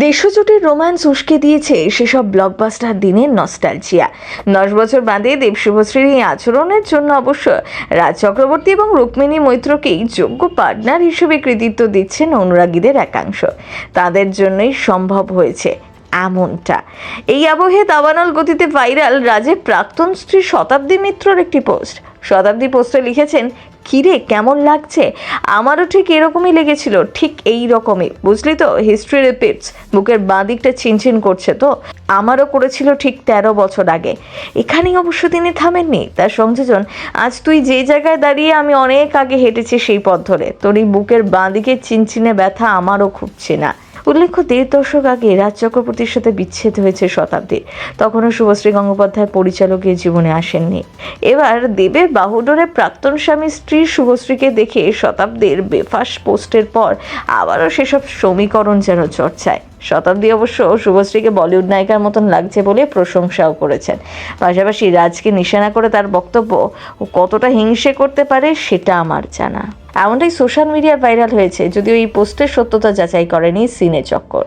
দেশজুড়ে রোম্যান্স উস্কে দিয়েছে সেসব ব্লকবাস্টার দিনের নস্টালজিয়া। 10 বছর বাদে দেব শুভশ্রীর এই আচরণের জন্য অবশ্য রাজ চক্রবর্তী এবং রুক্মিণী মৈত্রকেই যোগ্য পার্টনার হিসেবে কৃতিত্ব দিচ্ছেন অনুরাগীদের একাংশ। তাদের জন্যই সম্ভব হয়েছে এমনটা। এই আবহে দাবানল গতিতে ভাইরাল রাজের প্রাক্তন স্ত্রী শতাব্দী মিত্রর একটি পোস্ট। শতাব্দী পোস্টে লিখেছেন, কিরে কেমন লাগছে? আমারও ঠিক এরকমই লেগেছিল, ঠিক এই রকমই, বুঝলি তো, হিস্ট্রি রিপিটস। বুকের বাঁ দিকটা চিনচিন করছে তো, আমারও করেছিল ঠিক 13 বছর আগে। এখানেই অবশ্য তিনি থামেননি, তার সংযোজন, আজ তুই যে জায়গায় দাঁড়িয়ে আমি অনেক আগে হেঁটেছি সেই পথ ধরে, তোর এই বুকের বাঁ দিকে চিনচিনে ব্যথা আমারও খুঁজছে না। উল্লেখ্য, 1.5 দশক আগে রাজ চক্রবর্তীর সাথে বিচ্ছেদ হয়েছে শতাব্দীর। তখনও শুভশ্রী গঙ্গোপাধ্যায় পরিচালকের জীবনে আসেননি। এবার দেবের বাহুডোরে প্রাক্তন স্বামী স্ত্রী শুভশ্রীকে দেখে শতাব্দীর বেফাস পোস্টের পর আবারও সেসব সমীকরণ যেন চর্চায়। শতাব্দী অবশ্য শুভশ্রীকে বলিউড নায়িকার মতন লাগছে বলে প্রশংসাও করেছেন। পাশাপাশি রাজকে নিশানা করে তার বক্তব্য, ও কতটা হিংসে করতে পারে সেটা আমার জানা। এমনটাই সোশ্যাল মিডিয়ায় ভাইরাল হয়েছে, যদিও এই পোস্টের সত্যতা যাচাই করেনি সিনে চক্কর।